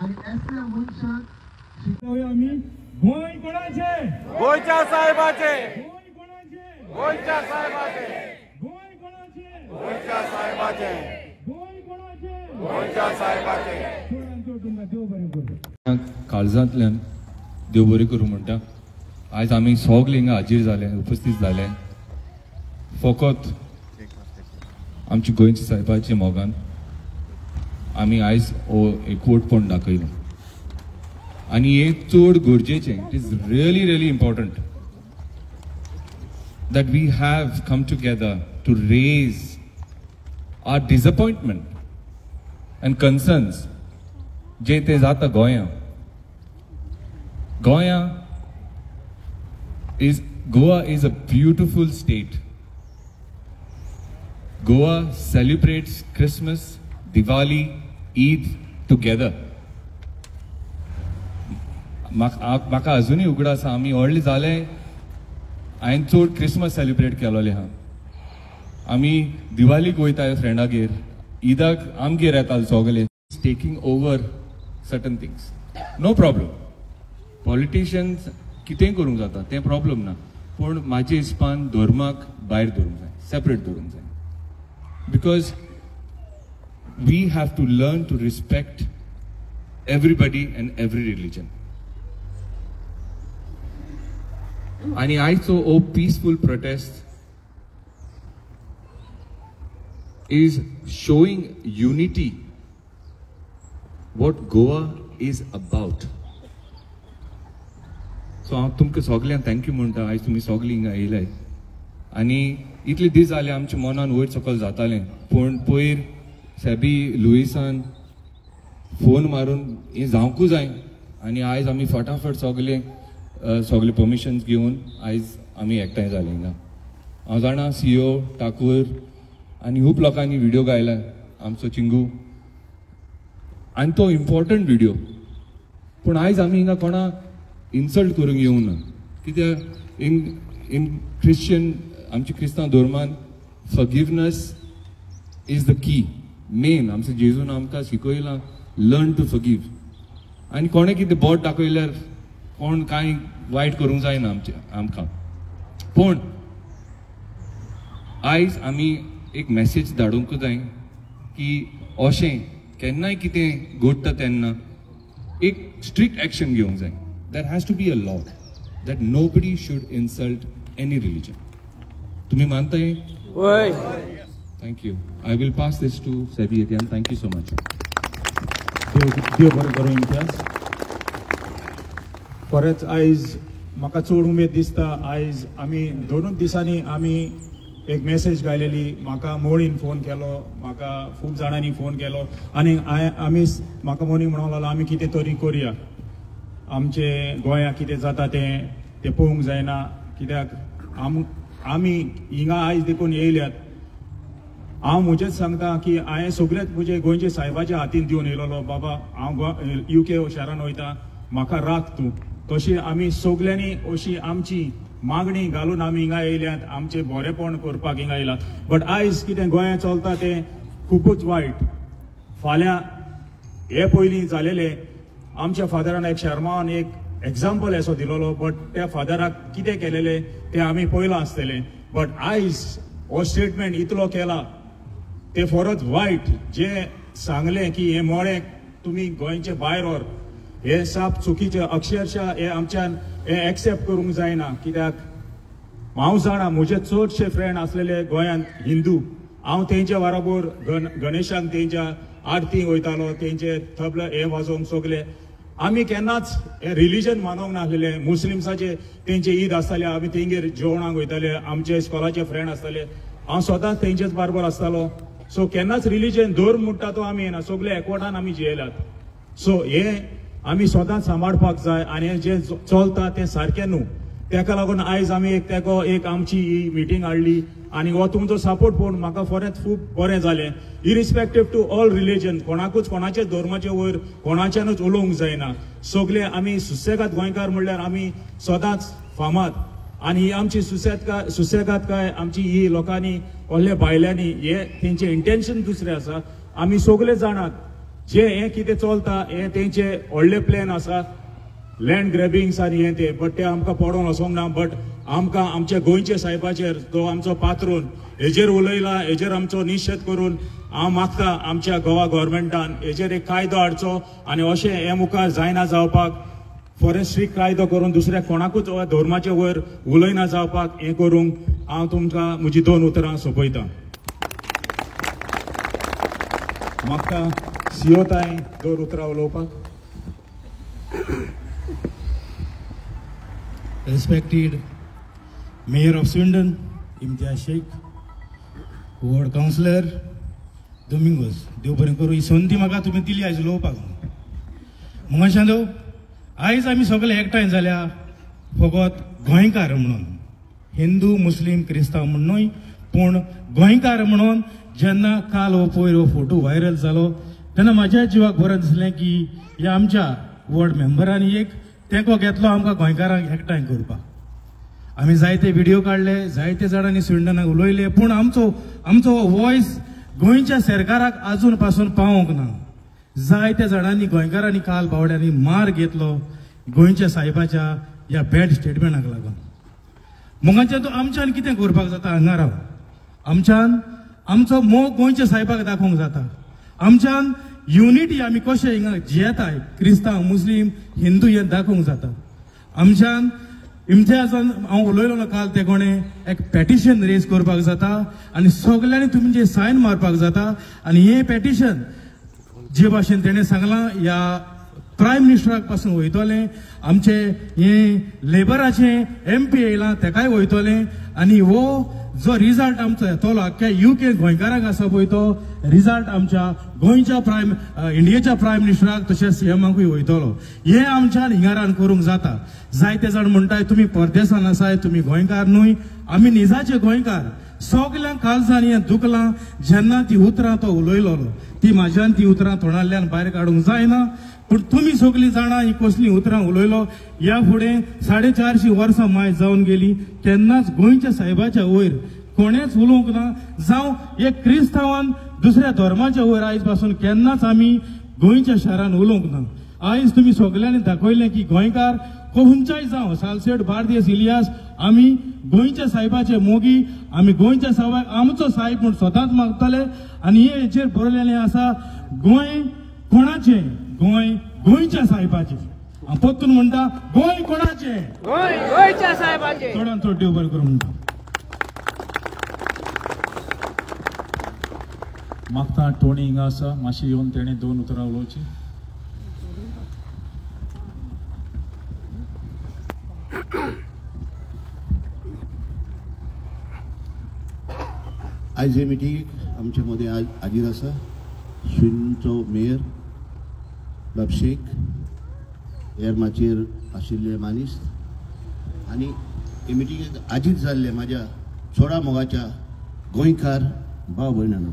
आणि असल्या मनशाक आम्ही गोय कोणाचे गोयच्या साहेबाचे गोय कोणाचे गोयच्या साहेबाचे गोय कोणाचे गोयच्या साहेबाचे गोय कोणाचे गोयच्या साहेबाचे थोडं तुमकां देव बरें करूं काळजांतल्यान देव बरें करूं म्हणटा आज आमी सगळे हिंगा हाजीर जाले उपस्थित जाले फकत आमची गोंयच्या साहेबाचे मोगान आमी आयज एकवटपण दाखयलो आनी हे चड गरजेचें it is really important that we have come together to raise our disappointment and concerns जे ते जाता Goa is a beautiful state. Goa celebrates Christmas, Diwali, Eid together. म्हाका अजूनय उगड आसा आमी व्हडले जाले हांवें चड क्रिसमस सेलिब्रेट केलोले हा आमी दिवाळीक वयताय फ्रेंडागेर ईदाक आमगेर येताले सगळे taking over certain things no problem politicians कितेंय करूंक जाता तें प्रॉब्लम ना पूण म्हाजे हिसपान धर्माक भायर दवरूंक जाय सेपरेट दवरूंक जाय because we have to learn to respect everybody and every religion आणि आयचो ओ peaceful protest is showing unity what Goa is about so हांव तुमकां सगल्यांक थँक्यू म्हणटा आयज तुमी सगळीं हिंगा येयलाय आनी इतले दीस जाले आमच्या मनान वयर सकयल जातालें पूण पयर सेबी लुईसान फोन मारून हें जावंकूच जाय आनी आयज आमी फटाफट सगळे परमिशन्स घेवन आयज आमी एकठांय जाले हिंगा हांव जाणा सीओ ठाकूर आनी खूब लोकांनी व्हिडिओ गायला आमचो चिंगू आनी तो इम्पॉर्टंट व्हिडिओ पूण आयज आमी हिंगा कोणा इन्सल्ट करूंक येवंक ना कित्याक इन क्रिश्चन आमच्या क्रिस्तांव धर्मान forgiveness is the key main आमचो जेजून आमकां शिकयलां लर्न टू फॉरगिव आनी कोणें कितें बोट दाखयल्यार कोण कांय वायट करूंक जायना आमकां पूण आयज आमी एक मेसेज धाडूंक जाय की अशें केन्नाय कितें घडटा तेन्ना एक स्ट्रिक्ट एक्शन घेवंक जाय there has to be a law that nobody should insult any religion तुम्ही मानताय thank you I will pass this to Sebi again thank you so much देव बरें करूं इम्तियाज परत आयज म्हाका चड उमेद दिसता आयज आमी दोनूच दिसांनी आमी एक मेसेज गायलेली म्हाका मोळीन फोन केलो म्हाका खूब जाणांनी फोन केलो आनी आमी म्हाका मोनी म्हणूंक लागलो आमी कितें तरी करया आमचे गोंया कितें जाता तें पळोवंक जायना कित्याक आमी हिंगा आयज देखून येयल्यात हांव म्हजेंच सांगता की हांवें सगळेच म्हजे गोंयचे साहेबाच्या हातीन दिवन येयलोलो बाबा हांव UK शारान वयता म्हाका राख तूं तशी आमी सगल्यांनी अशी आमची मागणी घालून आमी हिंगा येयल्यात आमचे बरेपण करपाक हिंगा येयलात बट आयज कितें गोंयांत चलता तें खूबच वायट फाल्यां हे पयलीं जालेले आमच्या फादरान एक शर्मान एक एग्जाम्पल असो दिलोलो बट त्या फादराक कितें केलेले ते आमी पळयलां आसतलें बट आयज हो स्टेटमेंट इतलो केला ते फरच वायट जे सांगले की हे मोडे तुमी गोंयचे भायर व्हर हे साप चुकीचे अक्षरशः हे आमच्यान हे एक्सेप्ट करूंक जायना कित्याक हांव जाणा म्हजे चडशे फ्रेंड आसलेले गोंयांत हिंदू हांव तेंच्या बरोबर गणेशाक तेंच्या आरती वयतालो तेंचे तबला हे वाजोवंक सगळे आमी केन्नाच हे रिलीजन मानूंक नासलेले मुस्लिम्साचे तेंचे ईद आसताले आमी तेंगेर जेवणाक वयताले आमचे इस्कॉलाचे फ्रेंड आसताले हांव स्वताच तेंचेच बरोबर आसतालो सो केन्नाच रिलीजन धर्म म्हणटा तो आमी येना सगळे एकवटान आमी जियेल्यात सो हे आमी स्वताच सांबाळपाक जाय आनी जे चलता तें सारकें न्हू तेका लागून आयज आमी एक आमची ही मिटींग हाडली आनी हो तुमचो सपोर्ट पळोवन म्हाका खरेंच खूब बरें जालें इरिस्पेक्टीव टू ऑल रिलीजन कोणाकूच कोणाचे धर्माचे वयर कोणाच्यानूच उलोवंक जायना सगळे आमी सुसेगाद गोंयकार म्हणल्यार आमी सदांच फामाद आनी ही आमची सुसेगाद काय आमची ही लोकांनी व्हडल्या भायल्यांनी हे तेंचे इंटेन्शन दुसरें आसा आमी सगळे जाणात जे हे कितें चलता हे तेंचे व्हडले प्लॅन आसा लँड ग्रॅबिंग्स आनी हे ते बट ते आमकां पडोवन वचोंक ना बट आमकां आमच्या गोंयच्या साहेबाचेर तो आमचो पात्रून हेजेर उलयला हेजेर आमचो निशेध करून हांव मागता आमच्या गोवा गव्हर्मेंटान हेजेर एक कायदो हाडचो आनी अशें हे मुखार जायना जावपाक फॉरेस्ट्री कायदो करून दुसऱ्या कोणाकूच धर्माचे वयर उलयना जावपाक हे करूंक हांव तुमकां म्हजी 2 उतरां सोंपयतां. मागता सीओ ताई 2 उतरां उलोवपाक. Respected Mayor of Swindon, Imtiaz Sheikh, Ward Councillor Domingos, देव बरें करूं. ही संदी म्हाका तुमी दिली आयज उलोवपाक. मंगळशांदो आयज आमी सगळे एकठांय जाल्या फकत गोंयकार म्हणून हिंदू मुस्लीम क्रिस्तांव म्हणून न्हय पूण गोंयकार म्हणून जेन्ना काल हो पयर हो फोटो व्हायरल जालो तेन्ना म्हाज्या जिवाक बरें दिसलें की ह्या आमच्या वॉर्ड मेंबरांनी एक तेंको घेतलो आमकां गोंयकारांक एकठांय करपाक. आमी जायते व्हिडिओ काडले जायते जाणांनी स्विंडनाक उलयले पूण आमचो वॉयस गोंयच्या सरकाराक आजून पासून पावोंक ना. जायत्या जाणांनी गोंयकारांनी काल बावड्यांनी मार घेतलो गोंयच्या साहेबाच्या ह्या बॅड स्टेटमेंटाक लागून. मंगाच्यान तो आमच्यान कितें करपाक जाता हांगा राव. आमच्यान आमचो मोग गोंयच्या साहेबाक दाखोवंक जाता. आमच्यान युनिटी आमी कशें हिंगा जियेताय क्रिस्तांव मुस्लीम हिंदू हे दाखोवंक जाता. आमच्यान इम्तियाजान हांव उलयलो ना काल ते कोणें एक पेटिशन रेज करपाक जाता आनी सगल्यांनी तुमी जे सायन मारपाक जाता आनी हे पेटिशन जे भाशेन तेणें सांगलां ह्या प्रायम मिनिस्टराक पासून वयतलें आमचे हे लेबराचे MP येयलां तेकाय वयतलें आनी हो जो रिजल्ट आमचो येतलो आख्ख्या UK गोंयकारांक आसा पळय तो रिजल्ट आमच्या गोंयच्या इंडियेच्या प्रायम मिनिस्टराक तशेंच CMाकूय वयतलो. हे आमच्यान हिंगारान करूंक जाता. जायते जाण म्हणटाय तुमी परदेसान आसाय तुमी गोंयकार न्हय आमी निजाचे गोंयकार. सगल्यांक काळजान हें दुखलां जेन्ना ती उतरां तो उलयलोलो ती म्हाज्यान ती उतरां तोंडांतल्यान भायर काडूंक जायना पूण तुमी सगळीं जाणा ही कसली उतरां उलयलो. ह्या फुडें 450 वर्सां माय जावन गेली तेन्नाच गोंयच्या साहेबाच्या वयर कोणेच उलोवंक ना जावं एक क्रिस्तांवान दुसऱ्या धर्माच्या वयर आयज पासून केन्नाच आमी गोंयच्या शारान उलोवंक ना. आयज तुमी सगल्यांनी दाखयलें की गोंयकार खंयच्याय जावं सालसेट बार्देस इलियास आमी गोंयच्या साहेबाचे मोगी आमी गोंयच्या साहेबाक आमचो साहेब म्हूण स्वताच मागतले आनी हेचेर बरयलेलें आसा गोंय कोणाचें गोंय गोंयच्या साहेबाचें. हांव परतून म्हणटा गोंय कोणाचें गोंयच्या साहेबाचें. चडांत चड देव बरें करूं म्हणटा. मागता टोनी हिंगा आसा मातशें येवन तेणें 2 उतरां उलोवची. आयज हे मिटींगेक आमचे मदें हाजीर आसा स्विंडनचो मेयर बाब शेख हेर माचयेर आशिल्ले मानीस आनी हे मिटींगेक हाजीर जाल्ले म्हाज्या चोडा मोगाच्या गोंयकार भाव भयणांनो.